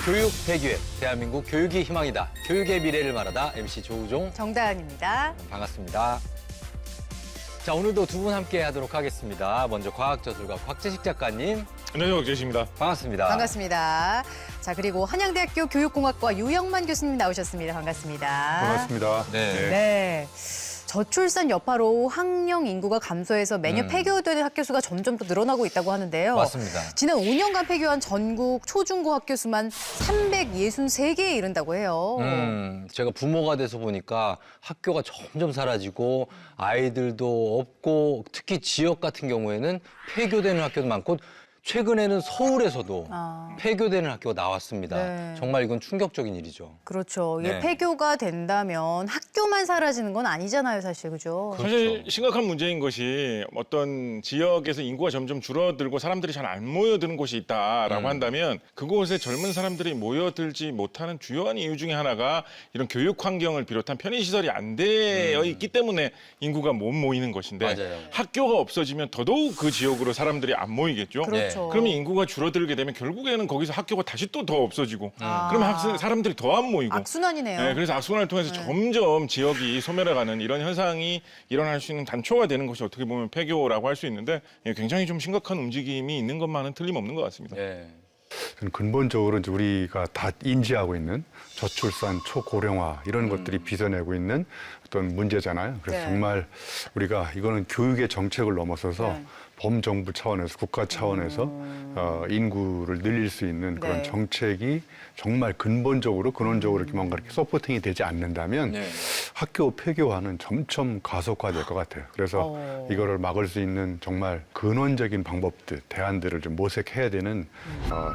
교육 대기획, 대한민국 교육이 희망이다. 교육의 미래를 말하다 MC 조우종. 정다은입니다. 반갑습니다. 자, 오늘도 두 분 함께 하도록 하겠습니다. 먼저 과학저술가 곽재식 작가님. 안녕하세요, 곽재식입니다. 반갑습니다. 반갑습니다. 자, 그리고 한양대학교 교육공학과 유영만 교수님 나오셨습니다. 반갑습니다. 반갑습니다. 네. 네. 저출산 여파로 학령 인구가 감소해서 매년 폐교되는 학교 수가 점점 더 늘어나고 있다고 하는데요. 맞습니다. 지난 5년간 폐교한 전국 초중고 학교 수만 363개에 이른다고 해요. 제가 부모가 돼서 보니까 학교가 점점 사라지고 아이들도 없고 특히 지역 같은 경우에는 폐교되는 학교도 많고 최근에는 서울에서도 폐교되는 학교가 나왔습니다. 네. 정말 이건 충격적인 일이죠. 그렇죠. 이게 네. 폐교가 된다면 학교만 사라지는 건 아니잖아요, 사실. 그죠? 사실 심각한 문제인 것이 어떤 지역에서 인구가 점점 줄어들고 사람들이 잘 안 모여드는 곳이 있다라고 한다면 그곳에 젊은 사람들이 모여들지 못하는 주요한 이유 중에 하나가 이런 교육 환경을 비롯한 편의시설이 안 되어 있기 때문에 인구가 못 모이는 것인데 맞아요. 학교가 없어지면 더더욱 그 지역으로 사람들이 안 모이겠죠. 그렇죠. 그러면 인구가 줄어들게 되면 결국에는 거기서 학교가 다시 또 더 없어지고 그러면 사람들이 더 안 모이고 악순환이네요. 네, 그래서 악순환을 통해서 점점 지역이 소멸해가는 이런 현상이 일어날 수 있는 단초가 되는 것이 어떻게 보면 폐교라고 할 수 있는데 굉장히 좀 심각한 움직임이 있는 것만은 틀림없는 것 같습니다. 네. 근본적으로 이제 우리가 다 인지하고 있는 저출산, 초고령화 이런 것들이 빚어내고 있는 어떤 문제잖아요. 그래서 네. 정말 우리가 이거는 교육의 정책을 넘어서서 네. 범정부 차원에서 국가 차원에서 인구를 늘릴 수 있는 그런 네. 정책이 정말 근본적으로 근원적으로 이렇게 뭔가 이렇게 서포팅이 되지 않는다면 네. 학교 폐교화는 점점 가속화될 것 같아요. 그래서 이거를 막을 수 있는 정말 근원적인 방법들, 대안들을 좀 모색해야 되는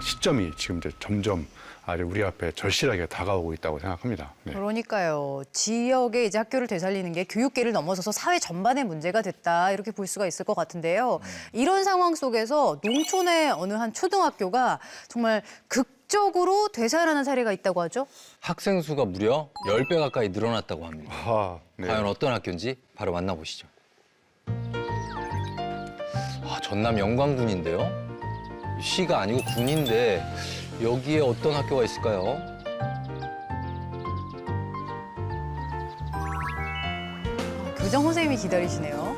시점이 지금 이제 점점 아주 우리 앞에 절실하게 다가오고 있다고 생각합니다. 네. 그러니까요. 지역의 이제 학교를 되살리는 게 교육계를 넘어서서 사회 전반의 문제가 됐다 이렇게 볼 수가 있을 것 같은데요. 이런 상황 속에서 농촌의 어느 한 초등학교가 정말 극적으로 되살아나는 사례가 있다고 하죠. 학생 수가 무려 10배 가까이 늘어났다고 합니다. 아, 네. 과연 어떤 학교인지 바로 만나보시죠. 전남 영광군인데요. 시가 아니고 군인데 여기에 어떤 학교가 있을까요? 교장 선생님이 기다리시네요.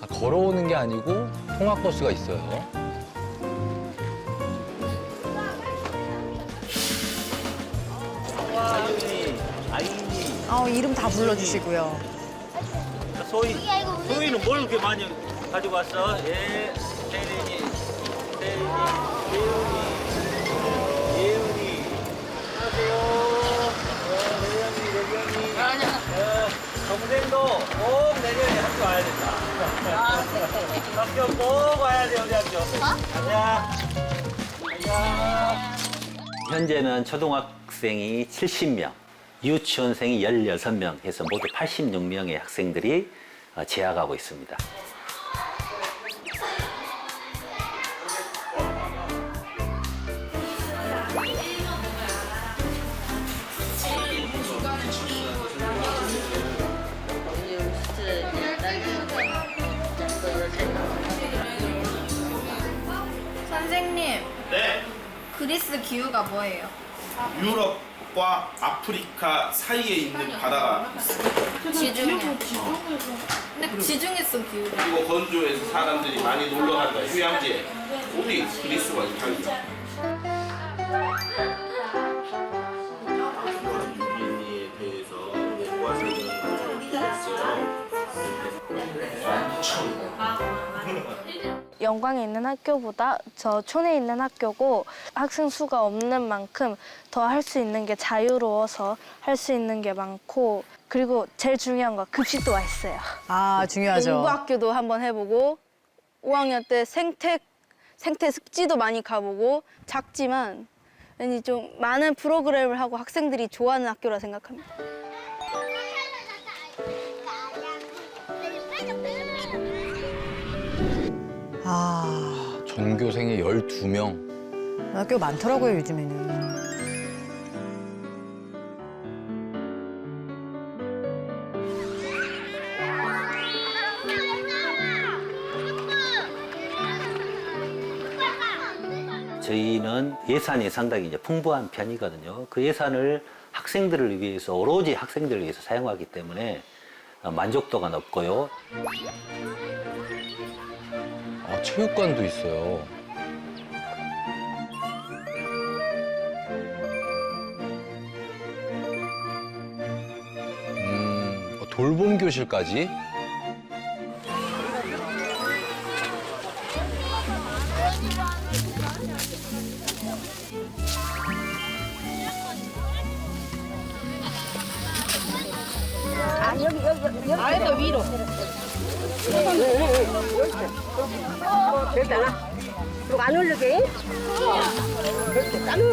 걸어오는 게 아니고 통학버스가 있어요. 이름 다 불러주시고요. 소희는 뭘 그렇게 많이 가지고 왔어? 예, 세린이, 예은이. 안녕하세요. 내년이. 동생도 꼭 내년에 학교 와야 된다. 학교 꼭 와야 돼, 우리 학교. 안녕. 현재는 초등학생이 70명, 유치원생이 16명 해서 모두 86명의 학생들이 재학하고 있습니다. 선생님, 네, 그리스 기후가 뭐예요? 유럽과 아프리카 사이에 있는 바다가 있습니다. 지중해. 근데 지중해성 기후가 그리고 건조해서 사람들이 많이 놀러 간다. 휴양지에 우리 그리스와 이탈리아. 유민리에 대해서 내과 설명을 가지고 있어요. 영광에 있는 학교보다 저 촌에 있는 학교고 학생 수가 없는 만큼 더 할 수 있는 게 자유로워서 할 수 있는 게 많고 그리고 제일 중요한 거 급식도 맛있어요. 중요하죠. 농구학교도 한번 해보고 5학년 때 생태 습지도 많이 가보고 작지만 왠지 좀 많은 프로그램을 하고 학생들이 좋아하는 학교라 생각합니다. 전교생이 12명. 학교 많더라고요, 요즘에는. 저희는 예산이 상당히 이제 풍부한 편이거든요. 그 예산을 학생들을 위해서 오로지 학생들을 위해서 사용하기 때문에 만족도가 높고요. 아, 체육관도 있어요. 돌봄 교실까지? 그리고 안 올리게.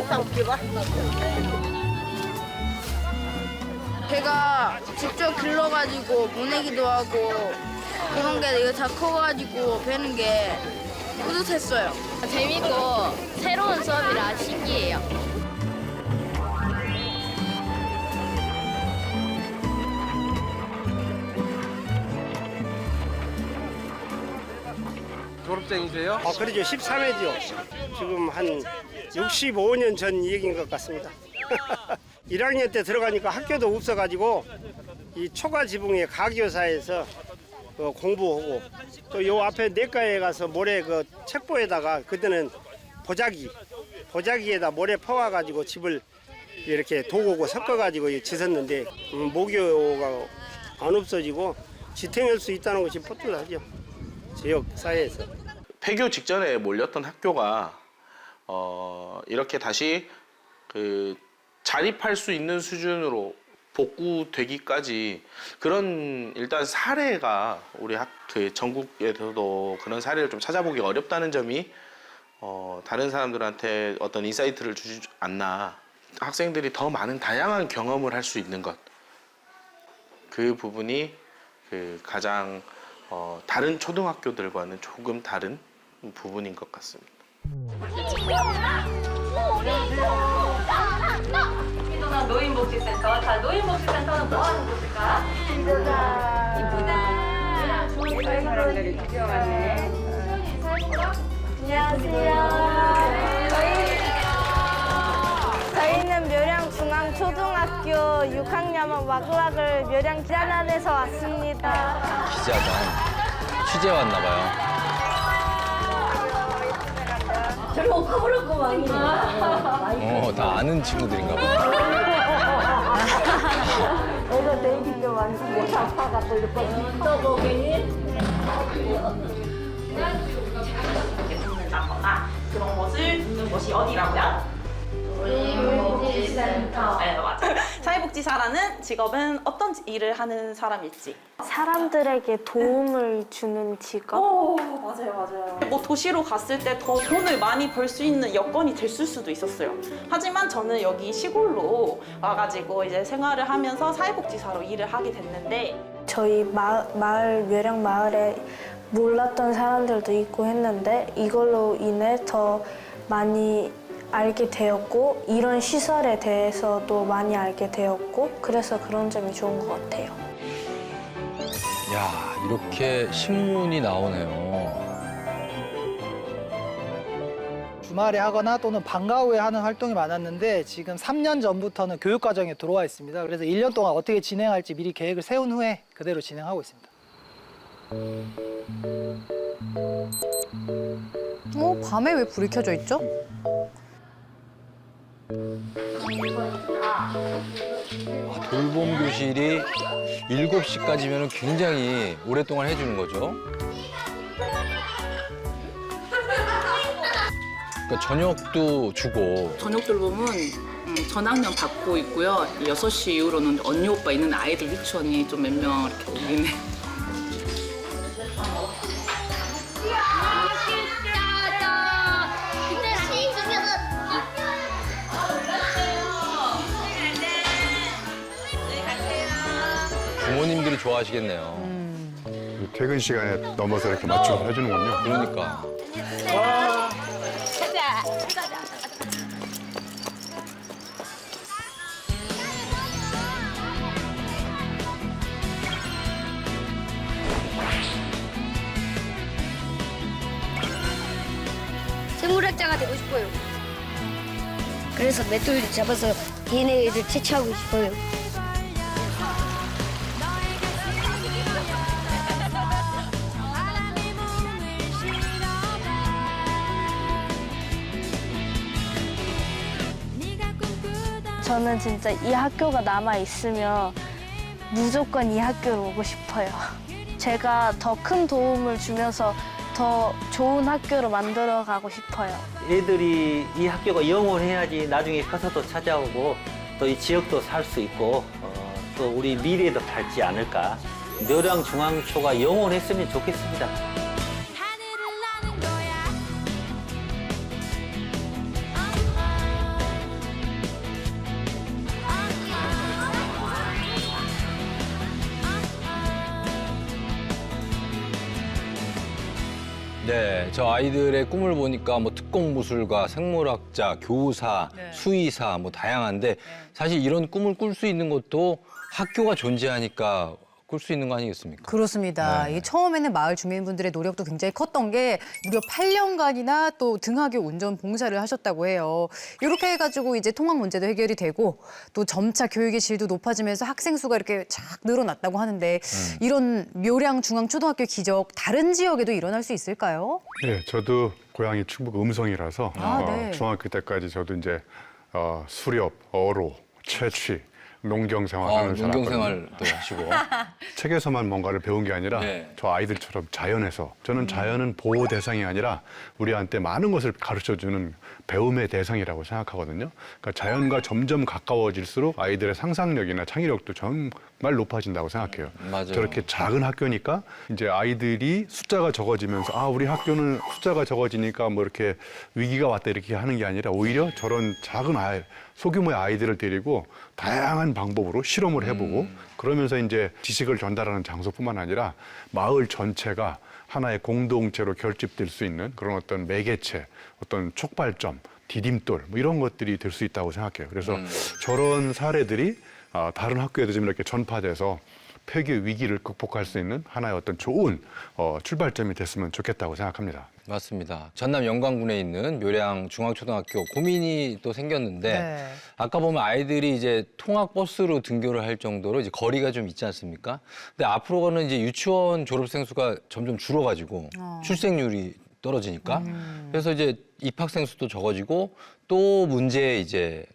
땀 피봐. 제가 직접 길러가지고 보내기도 하고 그런 게 이거 다 커가지고 배는 게 뿌듯했어요. 재밌고 새로운 수업이라 신기해요. 졸업생이세요? 그러죠. 13회죠. 지금 한 65년 전 얘기인 것 같습니다. 1학년 때 들어가니까 학교도 없어가지고 이 초가 지붕의 가교사에서 공부하고 또 요 앞에 내과에 가서 모래 그 책보에다가 그때는 보자기에다 모래 퍼와가지고 집을 이렇게 도구고 섞어가지고 짓었는데 모교가 안 없어지고 지탱할 수 있다는 것이 뿌듯하죠. 지역 사회에서. 폐교 직전에 몰렸던 학교가 이렇게 다시 그 자립할 수 있는 수준으로 복구되기까지 그런 일단 사례가 우리 그 전국에서도 그런 사례를 좀 찾아보기 어렵다는 점이 다른 사람들한테 어떤 인사이트를 주지 않나. 학생들이 더 많은 다양한 경험을 할 수 있는 것, 그 부분이 그 가장 다른 초등학교들과는 조금 다른 부분인 것 같습니다. 민도나 노인복지센터. 자, 노인복지센터는 뭐 하는 곳일까? 이쁘다. 좋은 사람들이 뛰어왔네. 안녕하세요. 저희는 묘량중앙초등학교 6학년 와그와글 묘량 기자단에서 왔습니다. 기자단. 취재 왔나 봐요. 저런 커버렸고 많이. 다 아는 친구들인가 봐요. 이거 데이비 좀 많이 아파가 또 이렇게 떠보기는 듣는다거나 그런 것을 듣는 곳이 어디라고요? 노인복지센터. 네, 맞아요. 사회복지사라는 직업은 어떤 일을 하는 사람일지. 사람들에게 도움을 주는 직업? 오, 맞아요. 뭐 도시로 갔을 때 더 돈을 많이 벌 수 있는 여건이 됐을 수도 있었어요. 하지만 저는 여기 시골로 와가지고 이제 생활을 하면서 사회복지사로 일을 하게 됐는데 저희 마을 묘량 마을에 몰랐던 사람들도 있고 했는데 이걸로 인해 더 많이 알게 되었고 이런 시설에 대해서도 많이 알게 되었고 그래서 그런 점이 좋은 것 같아요. 야, 이렇게 신문이 나오네요. 주말에 하거나 또는 방과 후에 하는 활동이 많았는데 지금 3년 전부터는 교육과정에 들어와 있습니다. 그래서 1년 동안 어떻게 진행할지 미리 계획을 세운 후에 그대로 진행하고 있습니다. 밤에 왜 불이 켜져 있죠? 돌봄 교실이 7시까지면 굉장히 오랫동안 해주는 거죠. 그러니까 저녁도 주고. 저녁 돌봄은 전학년 받고 있고요. 6시 이후로는 언니 오빠 있는 아이들 유치원이 좀 몇 명 이렇게 오긴 해. 부모님들이 좋아하시겠네요. 퇴근 시간에 넘어서 이렇게 맞춰서 해주는군요. 그러니까. 생물학자가 되고 싶어요. 그래서 맷돌 잡아서 얘네들 채취하고 싶어요. 저는 진짜 이 학교가 남아 있으면 무조건 이 학교로 오고 싶어요. 제가 더 큰 도움을 주면서 더 좋은 학교로 만들어 가고 싶어요. 애들이 이 학교가 영원해야지 나중에 커서도 찾아오고 또 이 지역도 살 수 있고 또 우리 미래도 밝지 않을까. 묘량중앙초가 영원했으면 좋겠습니다. 네, 저 아이들의 꿈을 보니까 뭐 특공무술가, 생물학자, 교사, 네. 수의사 뭐 다양한데 사실 이런 꿈을 꿀 수 있는 것도 학교가 존재하니까 꿀 수 있는 거 아니겠습니까? 그렇습니다. 네. 이 처음에는 마을 주민분들의 노력도 굉장히 컸던 게 무려 8년간이나 또 등하교 운전 봉사를 하셨다고 해요. 이렇게 해가지고 이제 통학 문제도 해결이 되고 또 점차 교육의 질도 높아지면서 학생 수가 이렇게 쫙 늘어났다고 하는데 이런 묘량중앙초등학교 기적 다른 지역에도 일어날 수 있을까요? 네, 저도 고향이 충북 음성이라서 네. 중학교 때까지 저도 이제 수렵, 어로, 채취, 농경 생활하는 농경 살았거든요. 생활도 하시고. 책에서만 뭔가를 배운 게 아니라 네. 저 아이들처럼 자연에서 저는 자연은 보호 대상이 아니라 우리한테 많은 것을 가르쳐주는 배움의 대상이라고 생각하거든요. 그러니까 자연과 점점 가까워질수록 아이들의 상상력이나 창의력도 정말 높아진다고 생각해요. 맞아요. 저렇게 작은 학교니까 이제 아이들이 숫자가 적어지면서 아 우리 학교는 숫자가 적어지니까 뭐 이렇게 위기가 왔다 이렇게 하는 게 아니라 오히려 저런 작은 소규모의 아이들을 데리고 다양한 방법으로 실험을 해보고 그러면서 이제 지식을 전달하는 장소뿐만 아니라 마을 전체가 하나의 공동체로 결집될 수 있는 그런 어떤 매개체, 어떤 촉발점, 디딤돌 뭐 이런 것들이 될 수 있다고 생각해요. 그래서 저런 사례들이 다른 학교에도 좀 이렇게 전파돼서 폐교 위기를 극복할 수 있는 하나의 어떤 좋은 출발점이 됐으면 좋겠다고 생각합니다. 맞습니다. 전남 영광군에 있는 묘량중앙초등학교 고민이 또 생겼는데 네. 아까 보면 아이들이 이제 통학버스로 등교를 할 정도로 이제 거리가 좀 있지 않습니까? 근데 앞으로는 이제 유치원 졸업생 수가 점점 줄어가지고 출생률이 떨어지니까 그래서 이제 입학생 수도 적어지고 또 문제에 이제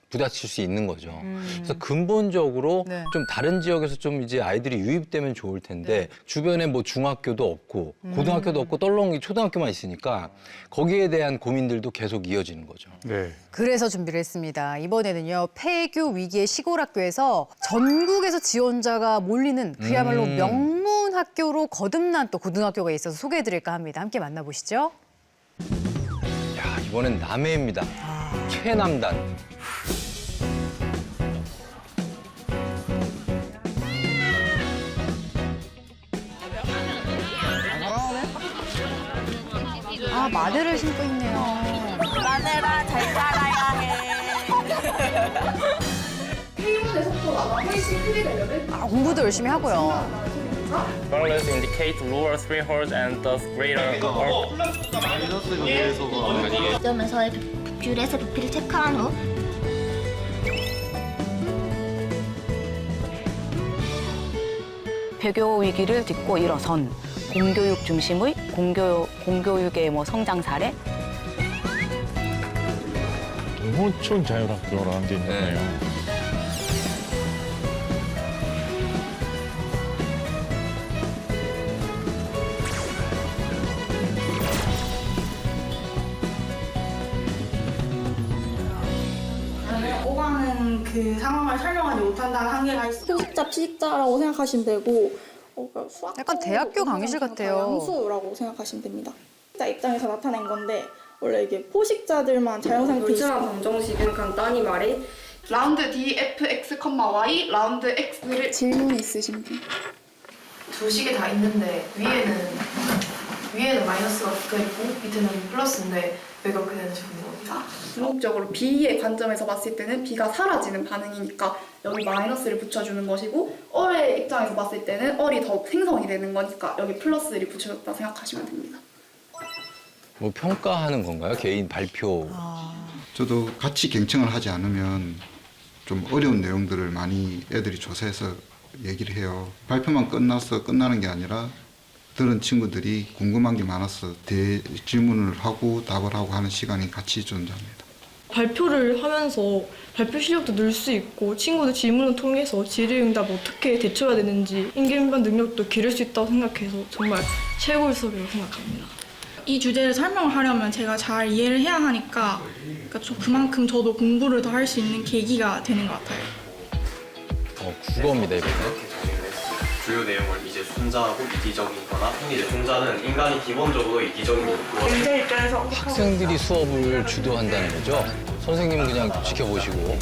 부딪힐 수 있는 거죠. 그래서 근본적으로 네. 좀 다른 지역에서 좀 이제 아이들이 유입되면 좋을 텐데 주변에 뭐 중학교도 없고 고등학교도 없고 떨렁이 초등학교만 있으니까 거기에 대한 고민들도 계속 이어지는 거죠. 네. 그래서 준비를 했습니다. 이번에는요, 폐교 위기의 시골 학교에서 전국에서 지원자가 몰리는 그야말로 명문 학교로 거듭난 또 고등학교가 있어서 소개해드릴까 합니다. 함께 만나보시죠. 야, 이번엔 남해입니다. 최남단. 아, 마늘을 심고 있네요. 마늘아 잘 자라야 해. 아, 공부도 열심히 하고요. Colors indicate lower threshold and thus greater. 점에서의 뷰에서 부피를 체크한 후 폐교 위기를 딛고 일어선 공교육 중심의 공교육의 성장 사례. 농어촌 자율학교라는 게 있네요. 오가는 그 상황을 설명하지 못한다는 한계가 있어요. 포식자, 피식자라고 생각하시면 되고 수학 약간 대학교 강의실 같아요. 양수라고 생각하시면 됩니다. 피식자 입장에서 나타낸 건데 원래 이게 포식자들만 자연상태 있어요. 방정식은 간단히 말해 라운드 dfx, y, 라운드 x를 질문 있으신 분? 두 식이 다 있는데 위에는 마이너스가 붙어있고 밑에는 플러스인데 왜 그렇게 되는지 궁금합니다. 궁극적으로 b의 관점에서 봤을 때는 b가 사라지는 반응이니까 여기 마이너스를 붙여주는 것이고 얼의 입장에서 봤을 때는 얼이 더 생성이 되는 거니까 여기 플러스를 붙여줬다 생각하시면 됩니다. 뭐 평가하는 건가요? 개인 발표. 저도 같이 경청을 하지 않으면 좀 어려운 내용들을 많이 애들이 조사해서 얘기를 해요. 발표만 끝나서 끝나는 게 아니라 들은 친구들이 궁금한 게 많아서 질문을 하고 답을 하고 하는 시간이 같이 존재합니다. 발표를 하면서 발표 실력도 늘 수 있고 친구들 질문을 통해서 질의응답 어떻게 대처해야 되는지 인계변 능력도 기를 수 있다고 생각해서 정말 최고의 수업이라고 생각합니다. 이 주제를 설명을 하려면 제가 잘 이해를 해야 하니까 그만큼 저도 공부를 더 할 수 있는 계기가 되는 것 같아요. 국어입니다, 이번에. 주요 내용을 이제 순자하고 이기적이거나 이제 순자는 인간이 기본적으로 이기적인 제 입장에서 학생들이 수업을 주도한다는 거죠? 선생님은 그냥 지켜보시고.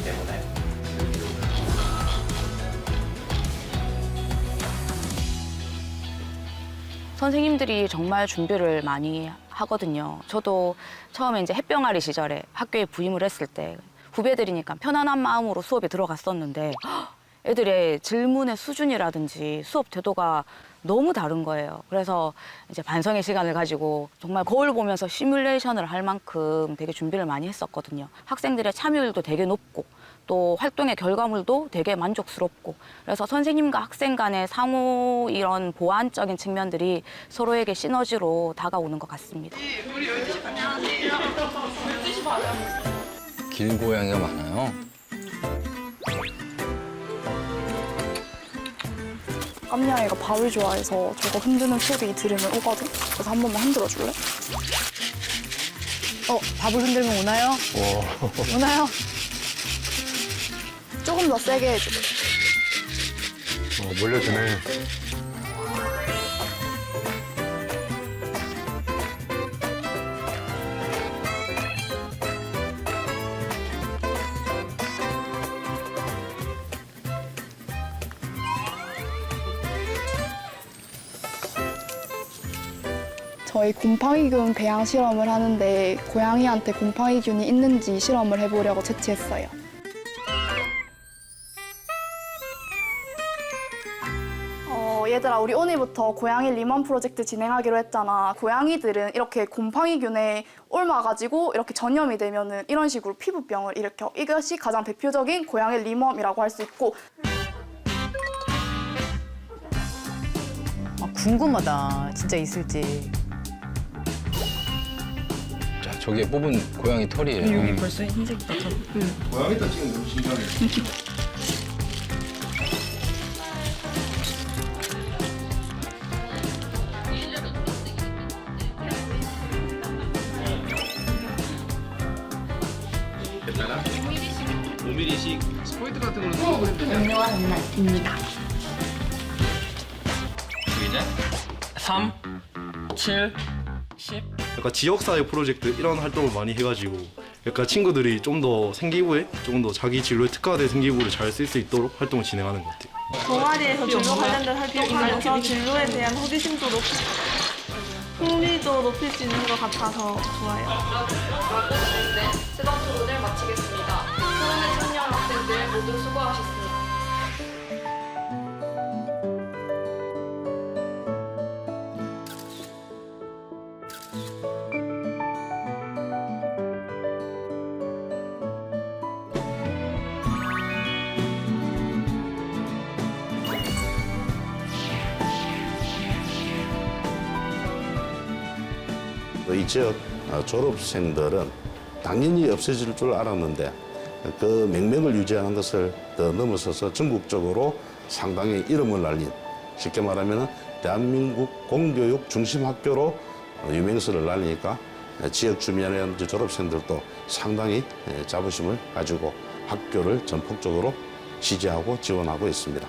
선생님들이 정말 준비를 많이 하거든요. 저도 처음에 이제 햇병아리 시절에 학교에 부임을 했을 때 후배들이니까 편안한 마음으로 수업에 들어갔었는데 애들의 질문의 수준이라든지 수업 태도가 너무 다른 거예요. 그래서 이제 반성의 시간을 가지고 정말 거울 보면서 시뮬레이션을 할 만큼 되게 준비를 많이 했었거든요. 학생들의 참여율도 되게 높고 또 활동의 결과물도 되게 만족스럽고 그래서 선생님과 학생 간의 상호 이런 보완적인 측면들이 서로에게 시너지로 다가오는 것 같습니다. 길고양이가 많아요. 깜냥이가 밥을 좋아해서 저거 흔드는 소리 들으면 오거든? 그래서 한 번만 흔들어 줄래? 밥을 흔들면 오나요? 오나요? 조금 더 세게 해줘. 몰려드네. 저희 곰팡이균 배양 실험을 하는데 고양이한테 곰팡이균이 있는지 실험을 해보려고 채취했어요. 얘들아, 우리 오늘부터 고양이 리먼 프로젝트 진행하기로 했잖아. 고양이들은 이렇게 곰팡이균에 옮아가지고 이렇게 전염이 되면은 이런 식으로 피부병을 일으켜. 이것이 가장 대표적인 고양이 리멈이라고 할 수 있고. 궁금하다. 진짜 있을지. 자, 저게 뽑은 고양이 털이에요. 여기 벌써 흰색이 나잖아. 고양이 다 지금 너무 신기하네. 괜찮아? 5mm씩 스포이트 같은 걸로 써보면 되죠? 음료와 음료입니다. 이제 3, 7, 10. 약간 지역사회 프로젝트 이런 활동을 많이 해가지고 약간 친구들이 좀 더 생기부에 좀 더 자기 진로에 특화된 생기부를 잘 쓸 수 있도록 활동을 진행하는 것 같아요. 동아리에서 진로 관련된 활동하면서 진로에 대한 호기심도 높고 흥미도 높일 수 있는 것 같아서 좋아요. 수강 토론을 마치겠습니다. 토론에 참여한 학생들 모두 수고하셨습니다. 이 지역 졸업생들은 당연히 없어질 줄 알았는데 그 명맥을 유지하는 것을 더 넘어서서 전국적으로 상당히 이름을 날린, 쉽게 말하면 대한민국 공교육 중심 학교로 유명세를 날리니까 지역 주민의 졸업생들도 상당히 자부심을 가지고 학교를 전폭적으로 지지하고 지원하고 있습니다.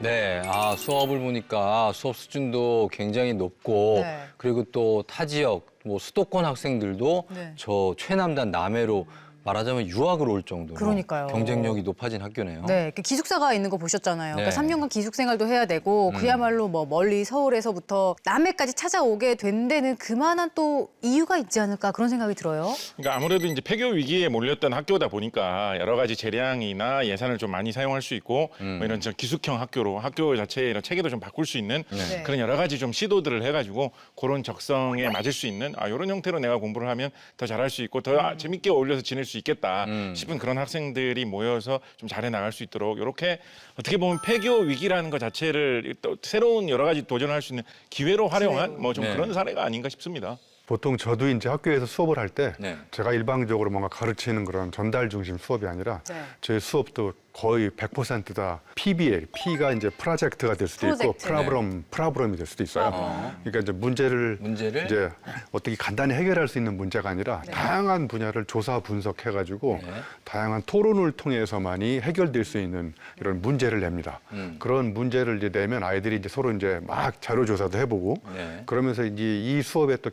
네, 수업을 보니까 수업 수준도 굉장히 높고 네. 그리고 또 타 지역, 수도권 학생들도 네. 저 최남단 남해로 말하자면 유학을 올 정도로 그러니까요. 경쟁력이 높아진 학교네요. 네, 기숙사가 있는 거 보셨잖아요. 네. 그러니까 3년간 기숙 생활도 해야 되고 그야말로 뭐 멀리 서울에서부터 남해까지 찾아오게 된 데는 그만한 또 이유가 있지 않을까 그런 생각이 들어요. 그러니까 아무래도 이제 폐교 위기에 몰렸던 학교다 보니까 여러 가지 재량이나 예산을 좀 많이 사용할 수 있고 뭐 이런 저 기숙형 학교로 학교 자체의 이런 체계도 좀 바꿀 수 있는 네. 그런 여러 가지 좀 시도들을 해가지고 그런 적성에 맞을 수 있는 이런 형태로 내가 공부를 하면 더 잘할 수 있고 더 재밌게 어울려서 지낼 수 있겠다 싶은 그런 학생들이 모여서 좀 잘해 나갈 수 있도록 이렇게 어떻게 보면 폐교 위기라는 것 자체를 또 새로운 여러 가지 도전을 할 수 있는 기회로 활용한 뭐 좀 네. 그런 사례가 아닌가 싶습니다. 보통 저도 이제 학교에서 수업을 할 때 네. 제가 일방적으로 뭔가 가르치는 그런 전달 중심 수업이 아니라 네. 저희 수업도 거의 100% 다 PBL, P가 이제 프로젝트가 될 수도 있고 프로젝트. 프라브럼이 될 수도 있어요. 그러니까 이제 문제를 이제 어떻게 간단히 해결할 수 있는 문제가 아니라 다양한 분야를 조사 분석해가지고 다양한 토론을 통해서만이 해결될 수 있는 이런 문제를 냅니다. 그런 문제를 이제 내면 아이들이 이제 서로 이제 막 자료 조사도 해보고 그러면서 이제 이 수업의 또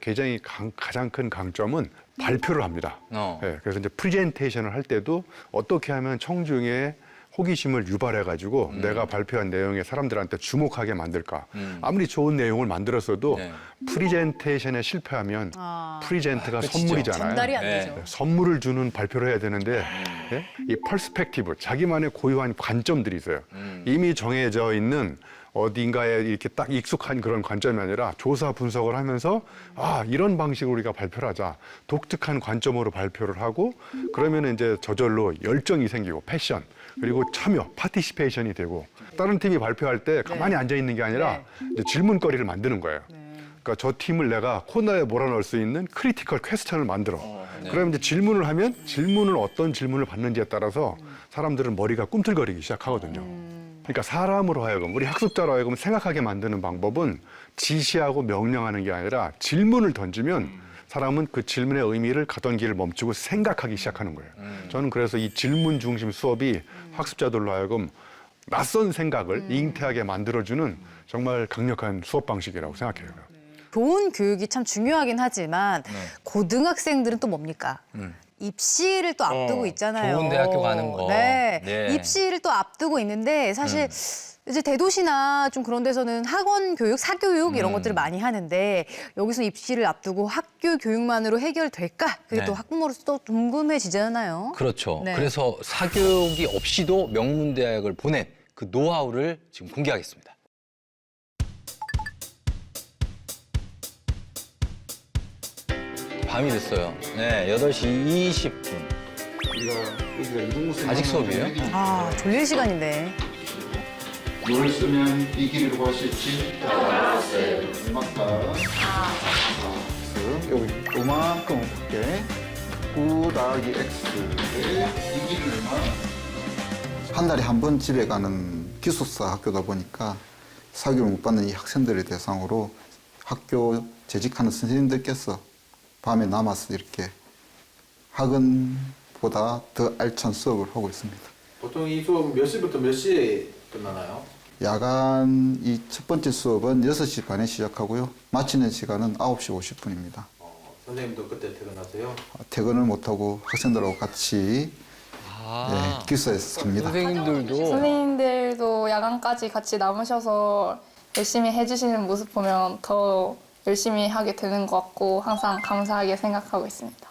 가장 큰 강점은 발표를 합니다. 네, 그래서 이제 프레젠테이션을 할 때도 어떻게 하면 청중의 호기심을 유발해가지고 내가 발표한 내용에 사람들한테 주목하게 만들까. 아무리 좋은 내용을 만들었어도 프레젠테이션에 실패하면 프레젠트가 선물이잖아요. 전달이 안 되죠. 네, 선물을 주는 발표를 해야 되는데 예? 이 퍼스펙티브, 자기만의 고유한 관점들이 있어요. 이미 정해져 있는 어딘가에 이렇게 딱 익숙한 그런 관점이 아니라 조사 분석을 하면서 이런 방식으로 우리가 발표를 하자. 독특한 관점으로 발표를 하고 그러면 이제 저절로 열정이 생기고 패션 그리고 참여, 파티시페이션이 되고 다른 팀이 발표할 때 가만히 앉아 있는 게 아니라 이제 질문거리를 만드는 거예요. 그러니까 저 팀을 내가 코너에 몰아넣을 수 있는 크리티컬 퀘스천을 만들어. 그러면 이제 질문을 하면 질문을 어떤 질문을 받는지에 따라서 사람들은 머리가 꿈틀거리기 시작하거든요. 그러니까 사람으로 하여금 우리 학습자로 하여금 생각하게 만드는 방법은 지시하고 명령하는 게 아니라 질문을 던지면 사람은 그 질문의 의미를 가던 길을 멈추고 생각하기 시작하는 거예요. 저는 그래서 이 질문 중심 수업이 학습자들로 하여금 낯선 생각을 잉태하게 만들어주는 정말 강력한 수업 방식이라고 생각해요. 좋은 교육이 참 중요하긴 하지만 고등학생들은 또 뭡니까? 입시를 또 앞두고 있잖아요. 좋은 대학교 가는 거. 네. 네. 입시를 또 앞두고 있는데 사실 이제 대도시나 좀 그런 데서는 학원 교육, 사교육 이런 것들을 많이 하는데 여기서 입시를 앞두고 학교 교육만으로 해결될까? 그게 또 학부모로서 또 궁금해지잖아요. 그렇죠. 네. 그래서 사교육이 없이도 명문대학을 보낸 그 노하우를 지금 공개하겠습니다. 밤이 됐어요. 네, 8시 20분. 아직 수업이에요? 졸릴 시간인데. 뭘 쓰면 이 길이로 볼 수 있지? 음악가. 여기 요만큼 볼게. 9 더하기 X에 이 길이를 한 달에 한 번 집에 가는 기숙사 학교다 보니까 사교육을 못 받는 이 학생들을 대상으로 학교 재직하는 선생님들께서 밤에 남아서 이렇게 학원보다 더 알찬 수업을 하고 있습니다. 보통 이 수업 몇 시부터 몇 시에 끝나나요? 야간 이 첫 번째 수업은 6시 반에 시작하고요. 마치는 시간은 9시 50분입니다. 선생님도 그때 퇴근하세요? 퇴근을 못하고 학생들하고 같이 기숙사에서 삽니다. 선생님들도 야간까지 같이 남으셔서 열심히 해주시는 모습 보면 더 열심히 하게 되는 것 같고 항상 감사하게 생각하고 있습니다.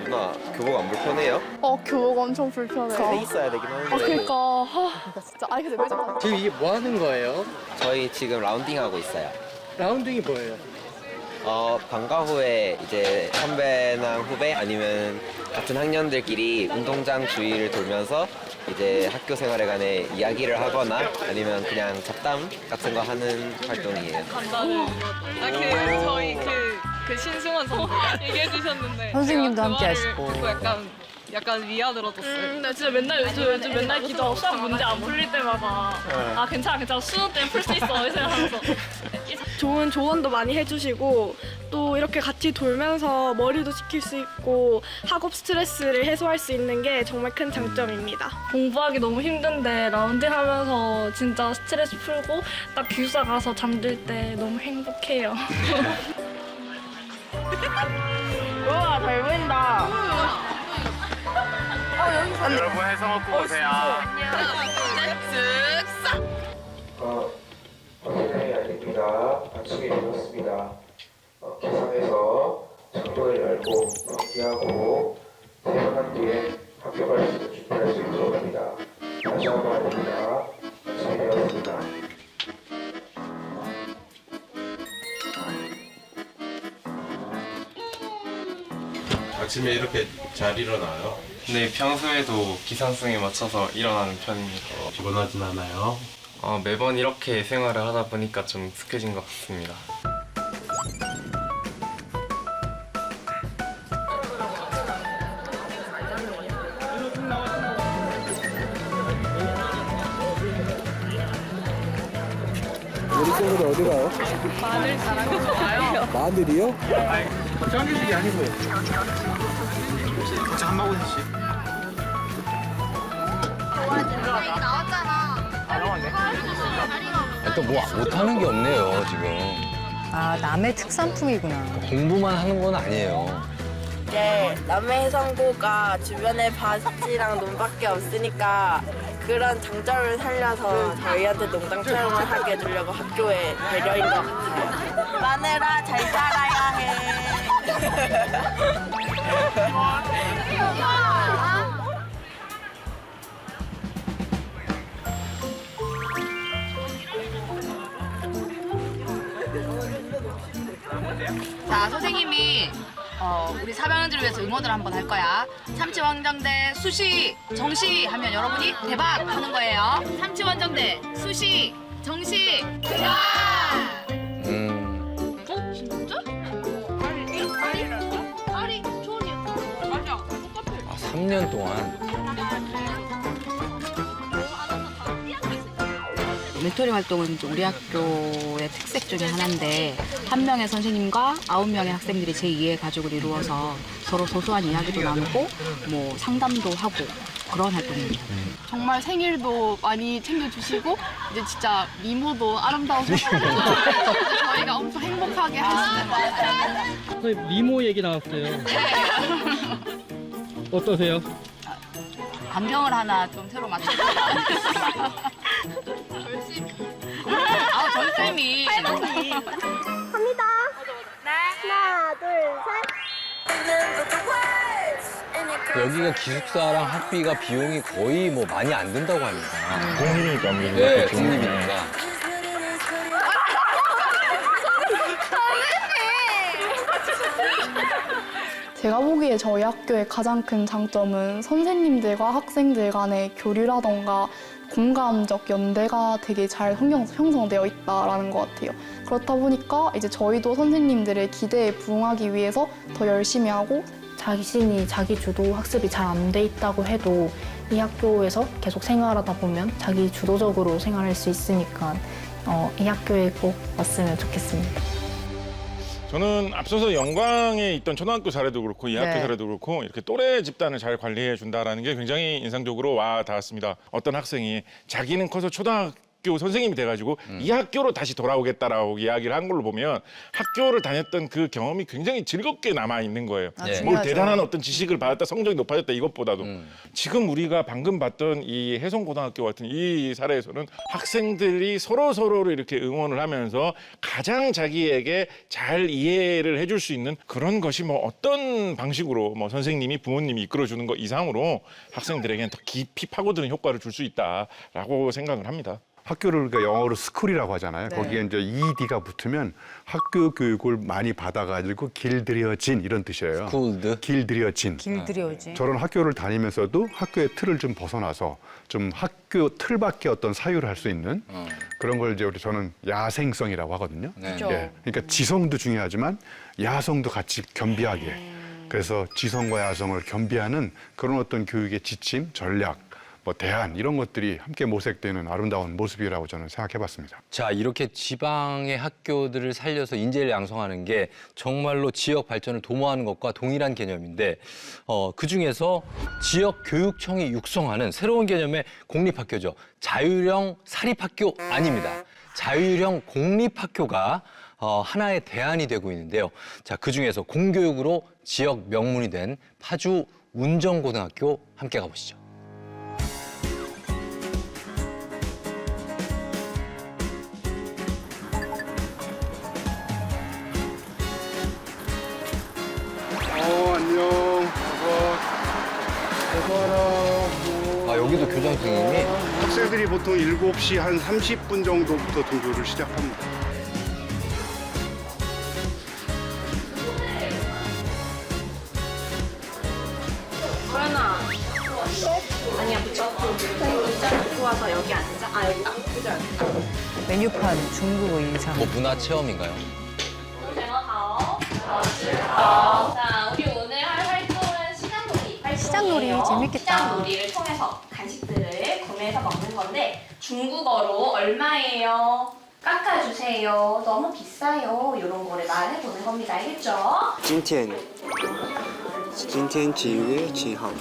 누나 교복 안 불편해요? 교복 엄청 불편해요. 돼 있어야 되긴 하는데. 그러니까 진짜 근데 왜 저러지? 지금 이게 뭐 하는 거예요? 저희 지금 라운딩 하고 있어요. 라운딩이 뭐예요? 방과 후에 이제 선배나 후배 아니면 같은 학년들끼리 운동장 주위를 돌면서 이제 학교 생활에 관해 이야기를 하거나 아니면 그냥 잡담 같은 거 하는 활동이에요. 감사합니다. 저희 그 신승원 선수 얘기해 주셨는데 선생님도 함께 하시고. 듣고 약간 위안을어뒀어요. 나 진짜 요즘 맨날 기도 수학 문제 안 풀릴 때마다 괜찮아 수능 때문에 풀 수 있어 이 생각하면서 좋은 조언도 많이 해주시고 또 이렇게 같이 돌면서 머리도 식힐 수 있고 학업 스트레스를 해소할 수 있는 게 정말 큰 장점입니다. 공부하기 너무 힘든데 라운딩 하면서 진짜 스트레스 풀고 딱 기숙사 가서 잠들 때 너무 행복해요. 우와, 잘 보인다. 여러분 해성학교 오세요. 어린아이 아닙니다. 아침에 일어났습니다. 기상에서 창문을 열고 환기하고 퇴근한 뒤에 학교 갈 수 있는 준비할 수 있도록 합니다. 다시 한번 아닙니다. 아침에 일어났습니다. 아침에 이렇게 잘 일어나요? 네, 평소에도 기상성에 맞춰서 일어나는 편입니다. 피곤하진 않아요? 매번 이렇게 생활을 하다 보니까 좀 익숙해진 것 같습니다. 우리 친구들 어디 가요? 마늘 자랑이 좋아요. 마늘이요? 짱기식이 아니고. 한 마구씩. 또 뭐 못하는 게 없네요, 지금. 아, 남의 특산품이구나. 공부만 하는 건 아니에요. 이제 남해해상도가 주변에 밭이랑 논밖에 없으니까 그런 장점을 살려서 저희한테 농장 체험을 하게 해주려고 학교에 배려인 것 같아요. 마늘아, 잘 자라야 해. 자, 선생님이 우리 4학년들을 위해서 응원을 한번 할 거야. 삼치원정대 수시 정시 하면 여러분이 대박 하는 거예요. 삼치원정대 수시 정시 대박! 진짜? 아리 초원이야. 맞아. 똑같아. 3년 동안. 멘토링 활동은 이제 우리 학교의 특색 중에 하나인데 한 명의 선생님과 9명의 학생들이 제2의 가족을 이루어서 서로 소소한 이야기도 나누고 뭐 상담도 하고 그런 활동입니다. 정말 생일도 많이 챙겨주시고 이제 진짜 미모도 아름다우셔서 저희가 엄청 행복하게 하시는 선생님 미모 얘기 나왔어요. 어떠세요? 안경을 하나 좀 새로 맞춰서 절쌤이 갑니다. 하나, 둘, 셋. 여기가 기숙사랑 학비가 비용이 거의 뭐 많이 안 든다고 합니다. 공립이니까 아무래도. 네, 공립이니까. 제가 보기에 저희 학교의 가장 큰 장점은 선생님들과 학생들 간의 교류라던가 공감적 연대가 되게 잘 형성되어 있다라는 것 같아요. 그렇다 보니까 이제 저희도 선생님들의 기대에 부응하기 위해서 더 열심히 하고 자신이 자기 주도 학습이 잘 안 돼 있다고 해도 이 학교에서 계속 생활하다 보면 자기 주도적으로 생활할 수 있으니까 이 학교에 꼭 왔으면 좋겠습니다. 저는 앞서서 영광에 있던 초등학교 사례도 그렇고 이 학교 네. 사례도 그렇고 이렇게 또래 집단을 잘 관리해 준다라는 게 굉장히 인상적으로 와 닿았습니다. 어떤 학생이 자기는 커서 초등학교 선생님이 돼가지고 이 학교로 다시 돌아오겠다라고 이야기를 한 걸로 보면 학교를 다녔던 그 경험이 굉장히 즐겁게 남아 있는 거예요. 아, 뭘 중요하죠. 대단한 어떤 지식을 받았다, 성적이 높아졌다 이것보다도 지금 우리가 방금 봤던 이 해성고등학교 같은 이 사례에서는 학생들이 서로를 이렇게 응원을 하면서 가장 자기에게 잘 이해를 해줄 수 있는 그런 것이 뭐 어떤 방식으로 뭐 선생님이 부모님이 이끌어주는 것 이상으로 학생들에게는 더 깊이 파고드는 효과를 줄 수 있다라고 생각을 합니다. 학교를 우리가 영어로 스쿨이라고 하잖아요. 네. 거기에 이제 ED가 붙으면 학교 교육을 많이 받아가지고 길들여진 이런 뜻이에요. 스쿨드. 길들여진. 길들여지. 저런 학교를 다니면서도 학교의 틀을 좀 벗어나서 좀 학교 틀 밖에 어떤 사유를 할 수 있는 그런 걸 이제 저는 야생성이라고 하거든요. 네. 그렇죠. 예, 그러니까 지성도 중요하지만 야성도 같이 겸비하게. 그래서 지성과 야성을 겸비하는 그런 어떤 교육의 지침, 전략 뭐 대안 이런 것들이 함께 모색되는 아름다운 모습이라고 저는 생각해봤습니다. 자, 이렇게 지방의 학교들을 살려서 인재를 양성하는 게 정말로 지역 발전을 도모하는 것과 동일한 개념인데 그중에서 지역 교육청이 육성하는 새로운 개념의 공립학교죠. 자율형 사립학교 아닙니다. 자율형 공립학교가 하나의 대안이 되고 있는데요. 자, 그중에서 공교육으로 지역 명문이 된 파주 운정고등학교 함께 가보시죠. 안녕. 여기도 교장 선생님이 학생들이 보통 7시 한 30분 정도부터 등교를 시작합니다. 소연아. 아니야, 붙여. 의자 놓고 와서 여기 앉아. 아, 여기다. 의자. 메뉴판 중국어 이상. 뭐 문화 체험인가요? 자, 우리 오늘 할 활동은 시장놀이. 시장놀이 재밌겠다. 시장놀이를 통해서 간식들을 구매해서 먹는 건데 중국어로 얼마예요? 깎아주세요. 너무 비싸요. 이런 거를 말해보는 겁니다. 알겠죠? 今天几月几号？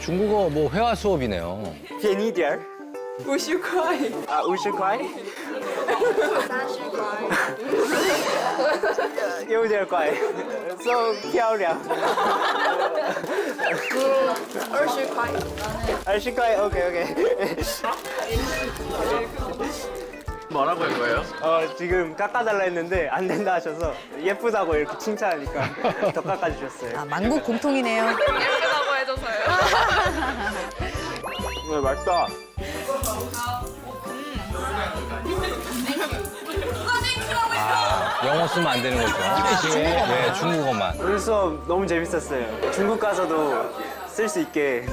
중국어 뭐 회화 수업이네요. 便宜点儿。 50块. 아, 50块？ 30块. 有点贵。So 漂亮。 20块. 20块，OK。 뭐라고 한 거예요? 지금 깎아달라 했는데 안 된다 하셔서 예쁘다고 이렇게 칭찬하니까 더 깎아주셨어요. 아, 만국 공통이네요. 예쁘다고 해줘서요. 맛있다. 영어 쓰면 안 되는 거죠. 네, 중국어만. 오늘 수업 너무 재밌었어요. 중국 가서도 쓸 수 있게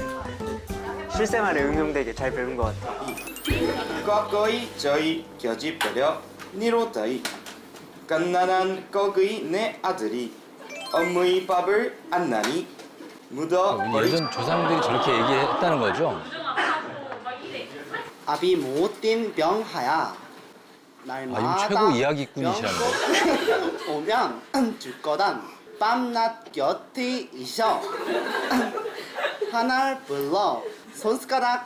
실생활에 응용되게 잘 배운 것 같아요. 거거이 저희 겨집버려 니로다이 갓난한 거거이 내 아들이 어머니 밥을 안 나니 묻어 예전 조상들이 저렇게 얘기했다는 거죠. 아비 못된 병하야 날마다 최고 이야기꾼이시라는 병 오면 줄 거단 밤낮 곁에 있어 하나를 불러 손가락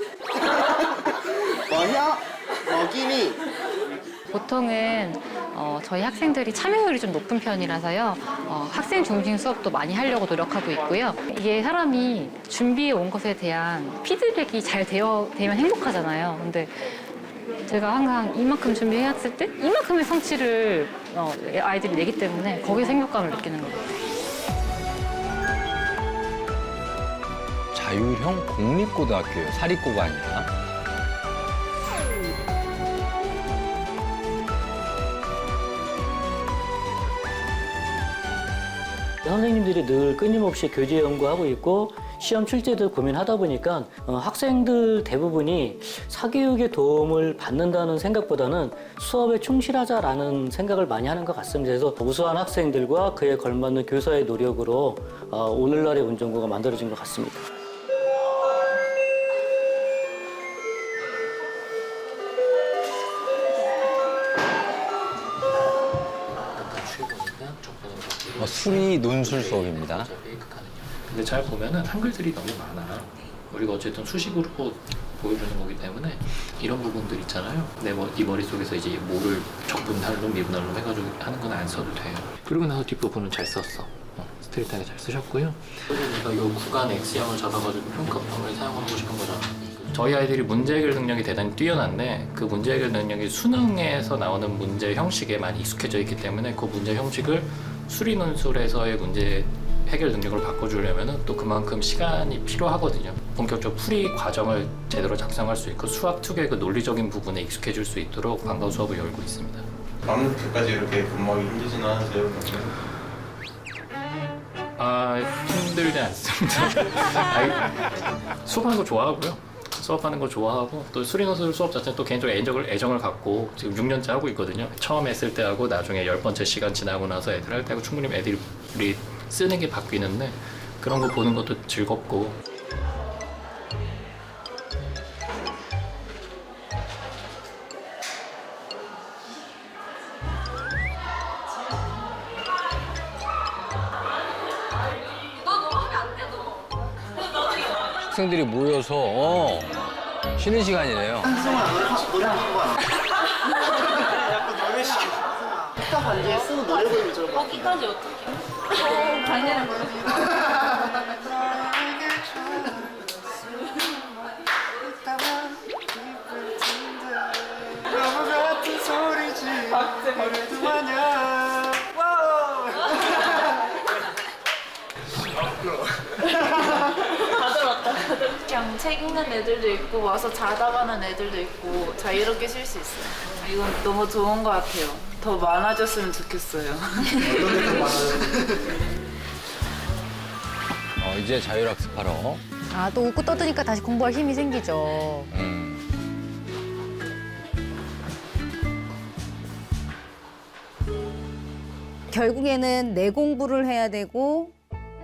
뭐냐 먹이니 보통은 저희 학생들이 참여율이 좀 높은 편이라서요. 학생 중심 수업도 많이 하려고 노력하고 있고요. 이게 사람이 준비해 온 것에 대한 피드백이 잘 되면 행복하잖아요. 근데 제가 항상 이만큼 준비해왔을 때 이만큼의 성취를 아이들이 내기 때문에 거기서 행복감을 느끼는 것 같아요. 자율형 공립고등학교예요. 사립고가 아니라. 선생님들이 늘 끊임없이 교재 연구하고 있고 시험 출제도 고민하다 보니까 학생들 대부분이 사교육에 도움을 받는다는 생각보다는 수업에 충실하자라는 생각을 많이 하는 것 같습니다. 그래서 우수한 학생들과 그에 걸맞는 교사의 노력으로 오늘날의 운정고가 만들어진 것 같습니다. 수리 논술 수업입니다. 근데 잘 보면은 한글들이 너무 많아. 우리가 어쨌든 수식으로 보여주는 거기 때문에 이런 부분들 있잖아요. 네 머릿속에서 이제 뭐를 적분할로 미분할로 해가지고 하는 건 안 써도 돼요. 그리고 나서 뒷부분은 잘 썼어. 스트레이트하게 잘 쓰셨고요. 그러니까 이 구간 X형을 잡아가지고 평가법을 사용하고 싶은 거잖아. 저희 아이들이 문제 해결 능력이 대단히 뛰어난데 그 문제 해결 능력이 수능에서 나오는 문제 형식에 많이 익숙해져 있기 때문에 그 문제 형식을 수리 논술에서의 문제 해결 능력을 바꿔주려면 또 그만큼 시간이 필요하거든요. 본격적 풀이 과정을 제대로 작성할 수 있고 수학 특유의 그 논리적인 부분에 익숙해질 수 있도록 방과 후 수업을 열고 있습니다. 밤늦게까지 이렇게 근무하기 힘들지는 않으세요? 힘들지 않습니다. 수업하는 거 좋아하고요. 수업하는 거 좋아하고 또 수리논술 수업 자체는 또 개인적으로 애정을 갖고 지금 6년째 하고 있거든요. 처음 했을 때하고 나중에 10번째 시간 지나고 나서 애들 할 때하고 충분히 애들이 쓰는 게 바뀌는데 그런 거 보는 것도 즐겁고. 학생들이 모여서 쉬는 시간이네요. 노래 하는 거야. 기타 반주에 쓰고 노래 부르면 좋을 것 같아. 거기까지 어떻게? 반대는 바보 같은 소리지. 그래도 마냥. 다들 왔다. 그냥 책 읽는 애들도 있고 와서 자다 가는 애들도 있고 자유롭게 쉴 수 있어요. 이건 너무 좋은 것 같아요. 더 많아졌으면 좋겠어요. 이제 자율학습하러. 아, 또 웃고 떠드니까 다시 공부할 힘이 생기죠. 결국에는 내 공부를 해야 되고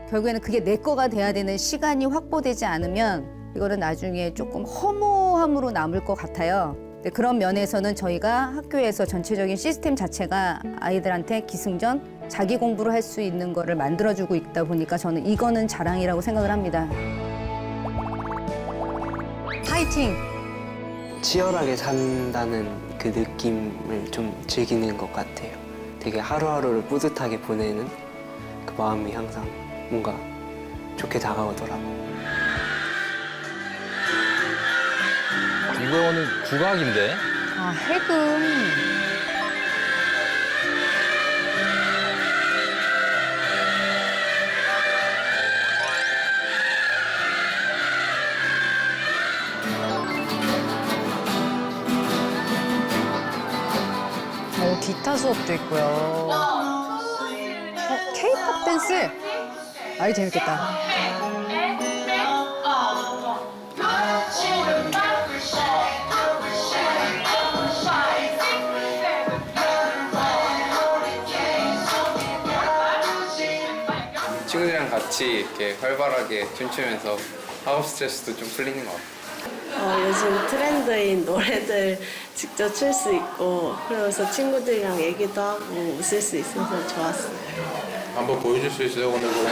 결국에는 그게 내 거가 돼야 되는 시간이 확보되지 않으면 이거는 나중에 조금 허무함으로 남을 것 같아요. 근데 그런 면에서는 저희가 학교에서 전체적인 시스템 자체가 아이들한테 기승전 자기 공부를 할 수 있는 거를 만들어주고 있다 보니까 저는 이거는 자랑이라고 생각을 합니다. 파이팅! 치열하게 산다는 그 느낌을 좀 즐기는 것 같아요. 되게 하루하루를 뿌듯하게 보내는 그 마음이 항상 뭔가 좋게 다가오더라고요. 이거는 국악인데? 아, 해금. 기타 수업도 있고요. K-pop 댄스? 아이, 재밌겠다. 친구들이랑 같이 이렇게 활발하게 춤추면서 학업 스트레스도 좀 풀리는 것 같아요. 요즘 트렌드인 노래들 직접 출 수 있고 그러면서 친구들이랑 얘기도 하고 웃을 수 있어서 좋았어요. 한번 보여줄 수 있어요, 오늘 뭐?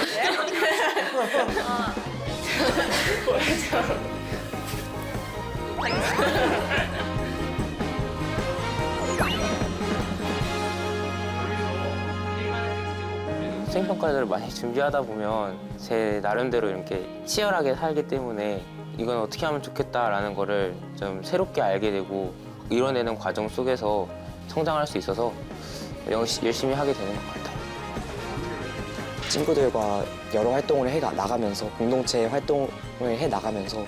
수행평가들을 많이 준비하다 보면 제 나름대로 이렇게 치열하게 살기 때문에 이건 어떻게 하면 좋겠다라는 거를 좀 새롭게 알게 되고 이뤄내는 과정 속에서 성장할 수 있어서 열심히 하게 되는 것 같아요. 친구들과 여러 활동을 해 나가면서 공동체 활동을 해 나가면서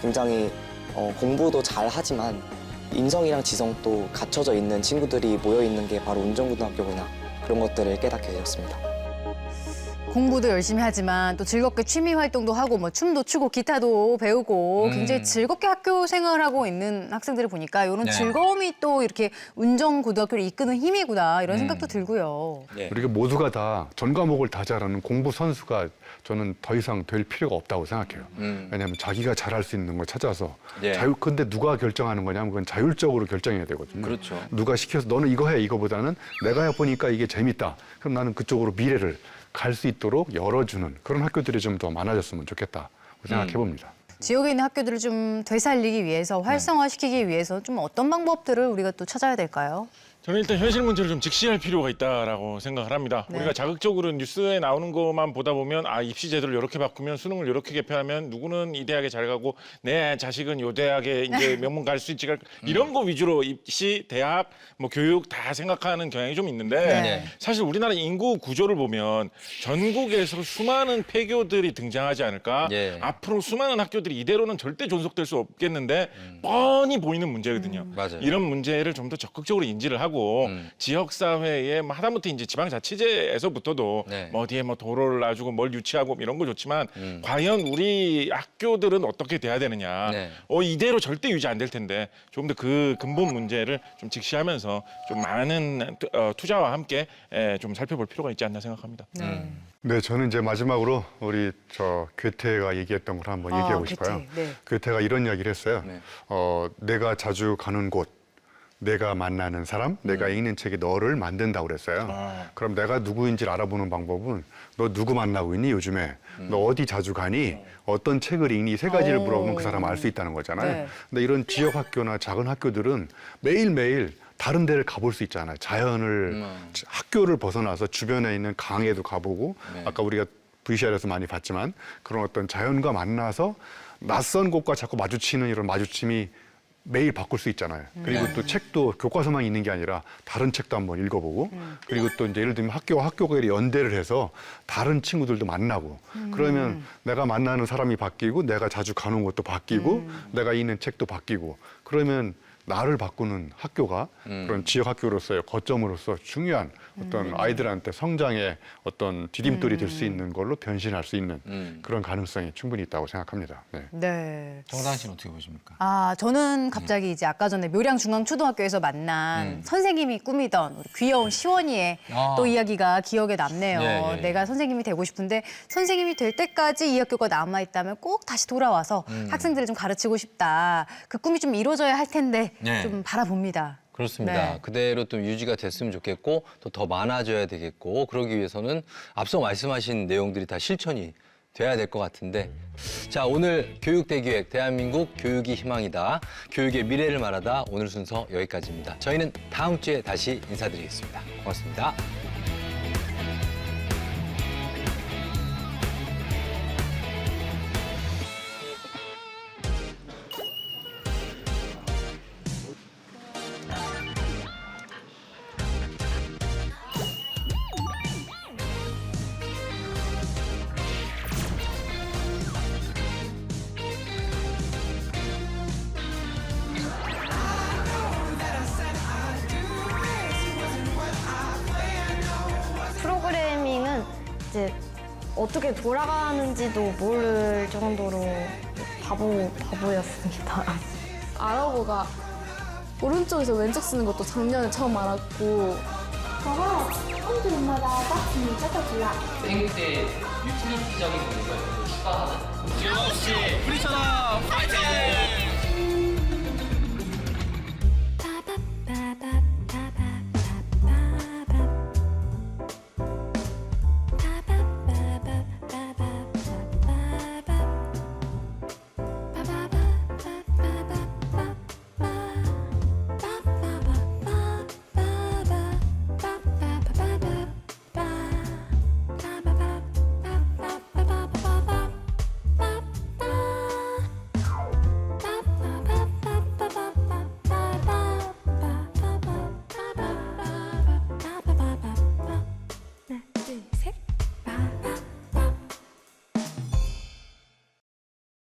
굉장히 공부도 잘 하지만 인성이랑 지성도 갖춰져 있는 친구들이 모여 있는 게 바로 운정고등학교구나 그런 것들을 깨닫게 되었습니다. 공부도 열심히 하지만 또 즐겁게 취미 활동도 하고 뭐 춤도 추고 기타도 배우고 굉장히 즐겁게 학교 생활을 하고 있는 학생들을 보니까 이런 네. 즐거움이 또 이렇게 운정고등학교를 이끄는 힘이구나 이런 생각도 들고요. 우리가 모두가 다 전 과목을 다 잘하는 공부 선수가 저는 더 이상 될 필요가 없다고 생각해요. 왜냐하면 자기가 잘할 수 있는 걸 찾아서 네. 근데 누가 결정하는 거냐면 그건 자율적으로 결정해야 되거든요. 그렇죠. 누가 시켜서 너는 이거 해 이거보다는 내가 해보니까 이게 재밌다. 그럼 나는 그쪽으로 미래를 갈 수 있도록 열어주는 그런 학교들이 좀 더 많아졌으면 좋겠다고 생각해 봅니다. 지역에 있는 학교들을 좀 되살리기 위해서 활성화시키기 위해서 좀 어떤 방법들을 우리가 또 찾아야 될까요? 저는 일단 현실 문제를 좀 직시할 필요가 있다라고 생각을 합니다. 네. 우리가 자극적으로 뉴스에 나오는 것만 보다 보면 입시 제도를 이렇게 바꾸면 수능을 이렇게 개편하면 누구는 이 대학에 잘 가고 내 자식은 요 대학에 이제 명문 갈 수 있지 이런 거 위주로 입시, 대학, 뭐 교육 다 생각하는 경향이 좀 있는데 네. 사실 우리나라 인구 구조를 보면 전국에서 수많은 폐교들이 등장하지 않을까? 예. 앞으로 수많은 학교들이 이대로는 절대 존속될 수 없겠는데 뻔히 보이는 문제거든요. 맞아요. 이런 문제를 좀 더 적극적으로 인지를 하고 지역사회에 하다못해 이제 지방자치제에서부터도 네. 뭐 어디에 뭐 도로를 놔주고 뭘 유치하고 이런 거 좋지만 과연 우리 학교들은 어떻게 돼야 되느냐. 네. 이대로 절대 유지 안 될 텐데 조금 더 그 근본 문제를 좀 직시하면서 좀 많은 투자와 함께 좀 살펴볼 필요가 있지 않나 생각합니다. 네, 저는 이제 마지막으로 우리 괴테가 얘기했던 걸 한번 얘기하고 싶어요. 네. 괴테가 이런 이야기를 했어요. 네. 내가 자주 가는 곳, 내가 만나는 사람, 내가 읽는 책이 너를 만든다고 그랬어요. 그럼 내가 누구인지를 알아보는 방법은 너 누구 만나고 있니 요즘에? 너 어디 자주 가니? 어떤 책을 읽니? 세 가지를 물어보면 그 사람 알 수 있다는 거잖아요. 네. 근데 이런 지역 학교나 작은 학교들은 매일매일 다른 데를 가볼 수 있잖아요. 자연을, 학교를 벗어나서 주변에 있는 강에도 가보고, 아까 우리가 VCR에서 많이 봤지만 그런 어떤 자연과 만나서 낯선 곳과 자꾸 마주치는 이런 마주침이 매일 바꿀 수 있잖아요. 그리고 또 책도 교과서만 있는 게 아니라 다른 책도 한번 읽어보고, 그리고 또 이제 예를 들면 학교와 학교가 연대를 해서 다른 친구들도 만나고, 그러면 내가 만나는 사람이 바뀌고, 내가 자주 가는 곳도 바뀌고, 내가 읽는 책도 바뀌고, 그러면 나를 바꾸는 학교가 그런 지역 학교로서의 거점으로서 중요한 어떤 아이들한테 성장의 어떤 디딤돌이 될 수 있는 걸로 변신할 수 있는 그런 가능성이 충분히 있다고 생각합니다. 네. 네. 정다은 씨는 어떻게 보십니까? 아, 저는 갑자기 이제 아까 전에 묘량중앙초등학교에서 만난 선생님이 꾸미던 우리 귀여운 시원이의 또 이야기가 기억에 남네요. 예. 내가 선생님이 되고 싶은데 선생님이 될 때까지 이 학교가 남아있다면 꼭 다시 돌아와서 학생들을 좀 가르치고 싶다. 그 꿈이 좀 이루어져야 할 텐데 네. 좀 바라봅니다. 그렇습니다. 네. 그대로 좀 유지가 됐으면 좋겠고 또 더 많아져야 되겠고 그러기 위해서는 앞서 말씀하신 내용들이 다 실천이 돼야 될 것 같은데 자 오늘 교육대기획 대한민국 교육이 희망이다. 교육의 미래를 말하다 오늘 순서 여기까지입니다. 저희는 다음 주에 다시 인사드리겠습니다. 고맙습니다. 프로그래밍은 이제 어떻게 돌아가는지도 모를 정도로 바보였습니다. 아랍어가 오른쪽에서 왼쪽 쓰는 것도 작년에 처음 알았고 땡 때 유틸리티적인 부분을 추가하는